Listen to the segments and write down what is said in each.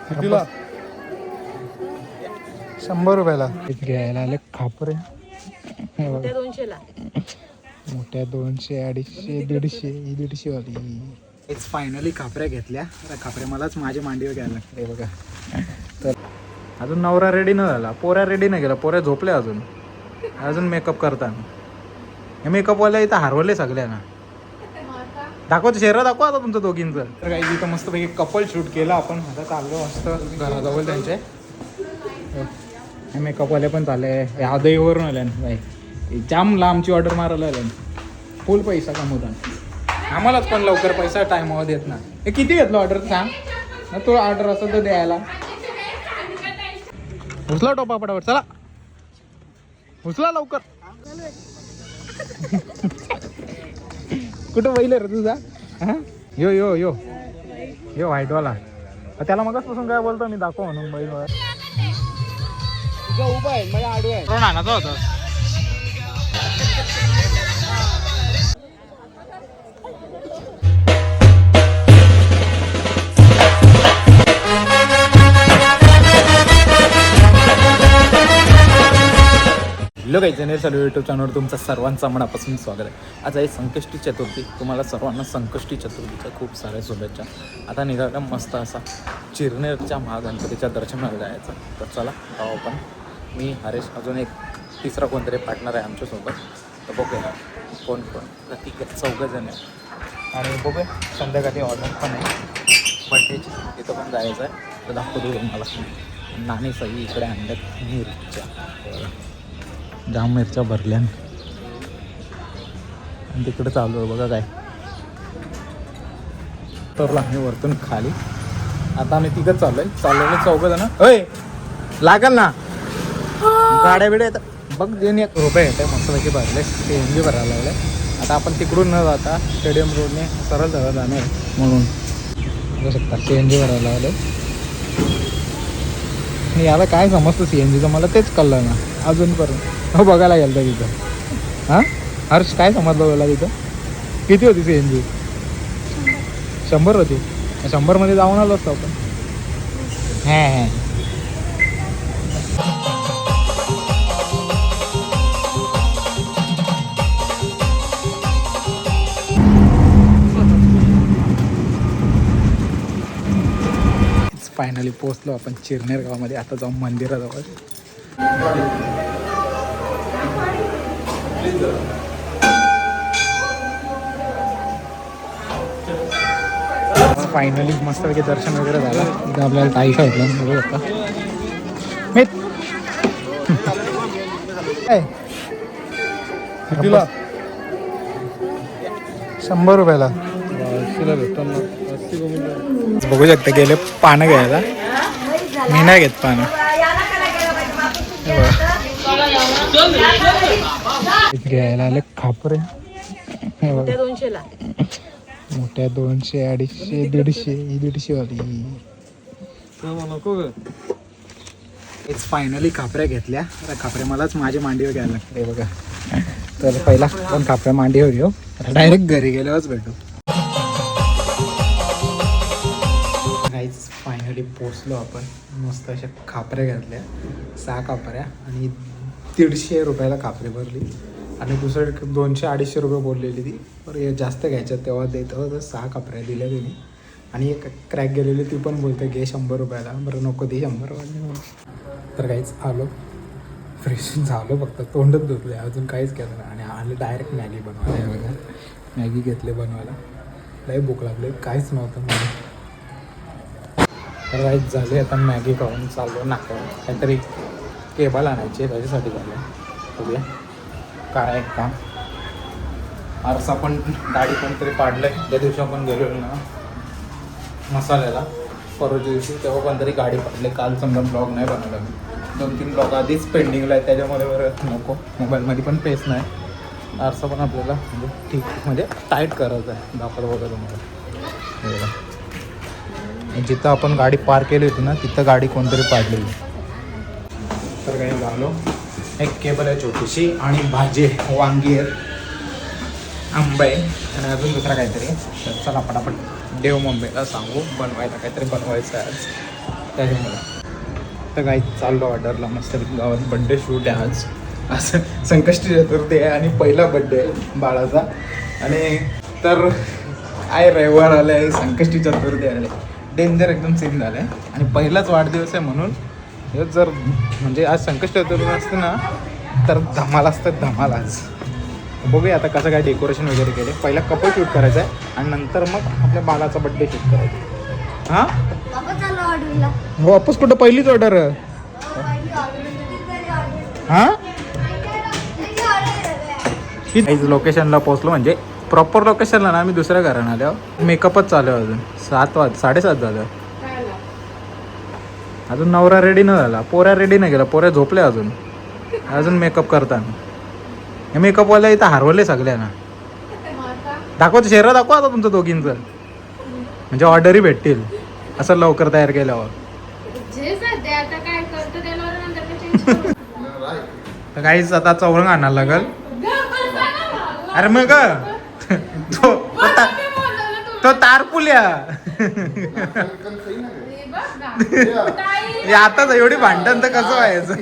कितीला? 100 रुपयाला घ्यायला आले खापरे. मोठ्या 200, 250, 150, 150 वाली. इट्स फायनली खापऱ्या घेतल्या. खापऱ्या मलाच माझ्या मांडीवर घ्यायला लागते बघा. तर अजून नवरा रेडी न झाला, पोऱ्या रेडी नाही गेला, पोऱ्या झोपल्या अजून मेकअप करताना. हे मेकअपवाल्या इथं हरवले सगळ्यांना. दाखवतो चेहरा दाखवा आता तुमचं दोघींचं. तर काही इथं मस्तपैकी कपल शूट केलं आपण. आता चाललो मस्त घराजवळ त्यांचे. हे मेकअपवाले पण चालले. ह्या दहीवरून आल्या बाई, जाम लांबची ऑर्डर मारायला आल्या. फुल पैसा कमवतात. आम्हालाच पण लवकर पैसा टायमावर देत ना. हे किती घेतलं ऑर्डर सांग ना. तो ऑर्डर असेल तर द्यायला. उचला टोपा पटापट, चला उचला लवकर. कुठं बैल रे तुझा? हां यो यो यो यो व्हाईटवाला. त्याला मगाचपासून काय बोलतो मी, दाखव म्हणून बैल उभा आहे माझ्या आडू आहे. नानाचा होता. हॅलो काही चॅनल चालू यूट्यूब चॅनलवर तुमचं सर्वांचं मनापासून स्वागत आहे. आज आहे संकष्टी चतुर्थी. तुम्हाला सर्वांना संकष्टी चतुर्थीच्या खूप साऱ्या शुभेच्छा. आता निघाला मस्त असा चिरनेरच्या महागणपतीच्या दर्शनाला जायचं. तर चला आपण, मी हरेश, अजून एक तिसरा कोणतरी पार्टनर आहे आमच्यासोबत. तर बघूया कोण प्रत्येक 4 जण आहे. आणि बघूया संध्याकाळी ऑर्डर पण आहे बड्डेची, तिथं पण जायचं आहे. तर दाखवतो तुम्हाला. नाणी सही इकडे आणल्यात मिरच्या, जाम मिरच्या भरल्या. आणि तिकडे चालू आहे बघा काय. तर आम्ही वरतून खाली. आता आम्ही तिकडं चाललोय. 4 जण. होय लागल ना गाड्या बिड्या येतात बघ. देणे 1 रुपये येते मस्तपैकी भरले. CNG भरायला लागले. आता आपण तिकडून न जाता स्टेडियम रोडने सरळ जाणार म्हणून बघू शकता. CNG भरायला लागले. याला काय समजतं CNGचं, मला तेच कळलं ना अजूनपर्यंत. हो बघायला गेलं तर तिथं. हां हर्ष काय समजलं बोला तिथं? किती होती CNG? 100 होती. 100मध्ये जाऊन आलो असतो आपण. हां फायनली पोहोचलो आपण चिरनेर गावामध्ये. आता जाऊन मंदिराजवळ. फायनली मस्तपैकी दर्शन वगैरे झालं. इथं आपल्याला ताई सांगितलं बघू शकता. मी 100 रुपयाला बघू शकता. गेले पानं घ्यायला. मी नाही घेत पानं. घ्यायला आले खापरे. मोठ्या 200, 250, 150 वाली. इट्स फायनली खापऱ्या घेतल्या. खापऱ्या मलाच माझ्या मांडीवर घ्यायला लागते बघा. तर पहिला आपण खापऱ्या मांडीवर घेऊ. डायरेक्ट घरी गेल्यावरच भेटू. फायनली पोचलो आपण. मस्त अशा खापऱ्या घेतल्या. 6 खापऱ्या आणि 150 रुपयाला खापरी भरली. आणि दुसरं 200-250 रुपये बोललेली ती. बरं जास्त घ्यायच्या तेव्हा देतो. तर 6 खापऱ्या दिल्या तिने. आणि एक क्रॅक गेलेली ती पण बोलते घे 100 रुपयाला. बरं नको दे 100 रुपये. तर काहीच आलो फ्रेश झालो. फक्त तोंडच धुतले, अजून काहीच केलं नाही. आणि आले डायरेक्ट मॅगी बनवायला बघा. मॅगी घेतले बनवायला. लई भूक लागली, काहीच नव्हतं मला. तर काहीच झाले. आता मॅगी खाऊन चाललो नाकावर. काहीतरी केबल आणायची त्याच्यासाठी झालं. बघूया काय काम. आरसा पण गाडी पण तरी पाडलं आहे. त्या दिवशी आपण गेलो ना मसाल्याला परवाच्या दिवशी, तेव्हा पण तरी गाडी पाडले. काल समजा ब्लॉग नाही बनवला मी. 2-3 ब्लॉग आधीच पेंडिंगला आहे. त्याच्यामध्ये बरं नको, मोबाईलमध्ये पण पेस नाही. आरसा पण आपल्याला म्हणजे ठीक म्हणजे टाईट करायचं आहे. दाखवलं वगैरे तुम्हाला. जिथं आपण गाडी पार्क केली होती ना तिथं गाडी कोणतरी पाडलेली. तर काही झालो. एक केबल आहे छोटीशी आणि भाजी आहे, वांगी आहे आंबा आहे आणि अजून दुसरा काहीतरी. तर चला पटापट देव मुंबईला सांगू बनवायला काहीतरी बनवायचं आहे आज त्याच्यामुळे. तर काही चाललो ऑर्डरला मस्त गावात बड्डे शूट आहे आज. असं संकष्टी चतुर्थी आहे आणि पहिला बड्डे आहे बाळाचा. आणि तर आहे रविवार आले आहे, संकष्टी चतुर्थी आले, डेंजर एकदम सीन झालं आहे. आणि पहिलाच वाढदिवस आहे म्हणून हे जर म्हणजे आज संकष्टी चतुर्थी असते ना तर धमाल असतात धमाल आज. बघूया आता कसं काय डेकोरेशन वगैरे केले. पहिला कपल शूट करायचं आहे आणि नंतर मग आपल्या बाळाचा बड्डे शूट करायचा. हां वापस कुठं पहिलीच ऑर्डर. हां लोकेशनला पोहोचलो म्हणजे प्रॉपर लोकेशनला ना. आम्ही दुसऱ्या घरानं आल्यावर मेकअपच चालू आहे अजून 7:30 झालं. अजून नवरा रेडी न झाला, पोऱ्या रेडी नाही गेला, पोऱ्या झोपल्या अजून मेकअप करताना. हे मेकअपवाल्या इथं हरवले सगळ्यांना. दाखवतो चेहरा दाखवा आता तुमचं दोघींचं म्हणजे ऑर्डरही भेटतील असं लवकर तयार केल्यावर. तर काहीच आता चौरंग आणायला लागल. अरे मग तो तारपुल्या आता एवढी भांडण तर कसं व्हायचं.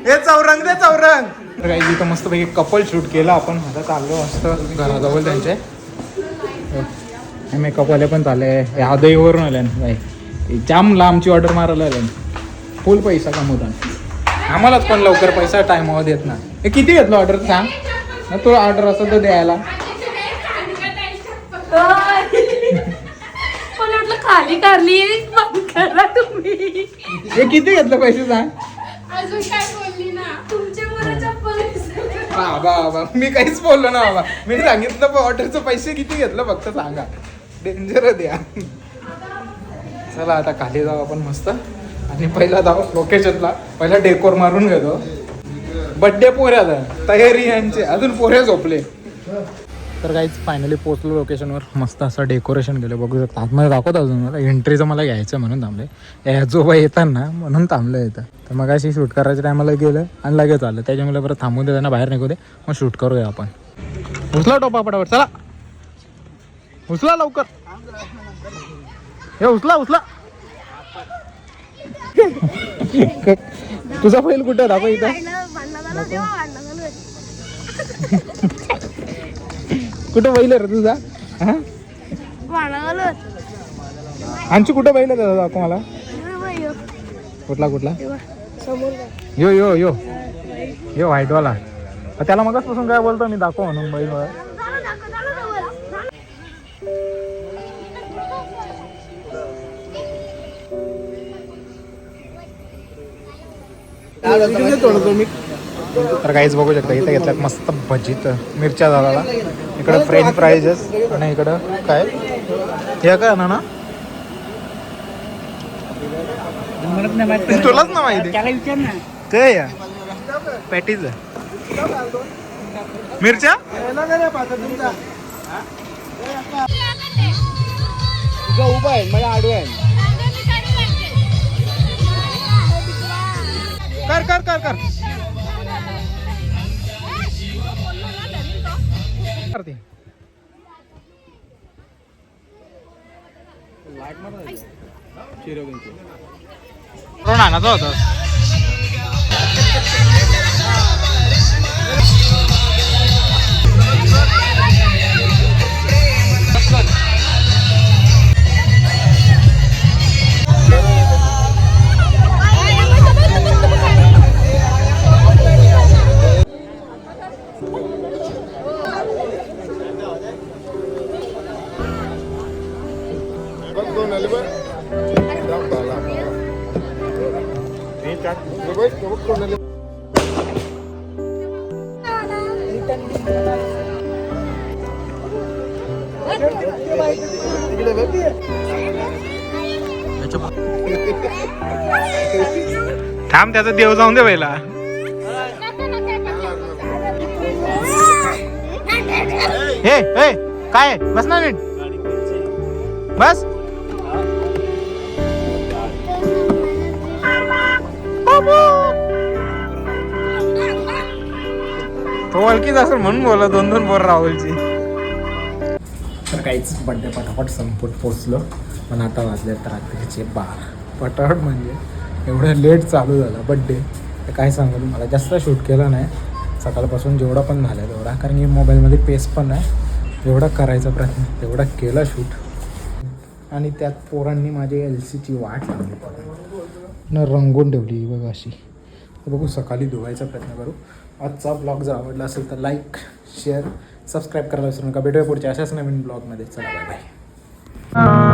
हे चौरंग दे चौरंग. तर काही इथं मस्तपैकी कपल शूट केलं आपण. आता चाललो मस्त घराजवळ त्यांचे. हे मेकअपवाले पण चालले. आदईवरून आले बाई जाम लांबची ऑर्डर मारायला आले. फुल पैसा कमवतात आम्हालाच पण लवकर पैसा टायमावर देत ना. हे किती घेतलं ऑर्डर सांग ना. तुला ऑर्डर असेल तर द्यायला. खाली कारली करा तुम्ही. हे किती घेतलं पैसे सांग. अजून काय बोलली ना तुमच्या बाबा मी काहीच बोललो ना बाबा. मी सांगितलं ऑर्डरचं पैसे किती घेतलं फक्त सांगा. डेंजर द्या. चला आता खाली जाऊ आपण मस्त. आणि पहिला जाऊ लोकेशनला. पहिला डेकोर मारून घेतो. बड्डे पोऱ्याचा तयारी यांची. अजून पोऱ्या झोपले. तर काहीच फायनली पोचलो लोकेशनवर. मस्त असं डेकोरेशन केलं बघू शकता. आतमध्ये दाखवतो अजून मला एंट्रीचं मला घ्यायचं म्हणून थांबले. आजोबा येतात ना म्हणून थांबलं येतं. तर मग अशी शूट करायच्या टायमाला गेलं आणि लगेच आलं. त्याच्यामुळे परत थांबून दे त्यांना बाहेर निघू दे मग शूट करूया आपण. उचला टोपा पटापट चला. उचला लवकर. हे उचला उचला. तुझा बैल कुठे दाखव इथं. कुठं बैल रे तुझा. आमची कुठं बैल आहे दाखव मला. कुठला कुठला. यो यो यो यो व्हाईटवाला. त्याला मगाचपासून काय बोलतो मी दाखव म्हणून बैल. तर काहीच बघू शकता इथं घेतल्यात मस्त भजीत मिरच्या झाला. इकडं फ्रेंच फ्राईजेस आणि इकडं काय हे काय ना तुलाच ना माहिती काय या पॅटीज मिरच्या. उभा आहे माझ्या आडू आहे. कर कर कर कर करते. आणायचा होता. थांब त्याचा देव जाऊन दे पहिला. हे हे काय बस ना नीट बस. तो ओळखीच असेल म्हणून बोला 2-2 पोर राहुलची. तर काहीच बड्डे पटापट संपत पोचलो. पण आता वाजले तर रात्रीचे 12. पटापट म्हणजे एवढं लेट चालू झाला बड्डे. तर काय सांगू मला जास्त शूट केलं नाही सकाळपासून, जेवढा पण झाला तेवढा. कारण की मोबाईलमध्ये पेस पण नाही. जेवढा करायचा प्रयत्न तेवढा केला शूट. आणि त्यात पोरांनी माझी LCची वाट लावली न रंगवून ठेवली बघा अशी. तर बघू सकाळी धुवायचा प्रयत्न करू. आजचा ब्लॉग जर आवडला असेल तर लाईक शेअर सबस्क्राईब करायला विसरू नका. भेटूया पुढच्या अशाच नवीन ब्लॉगमध्ये. चला बाय बाय.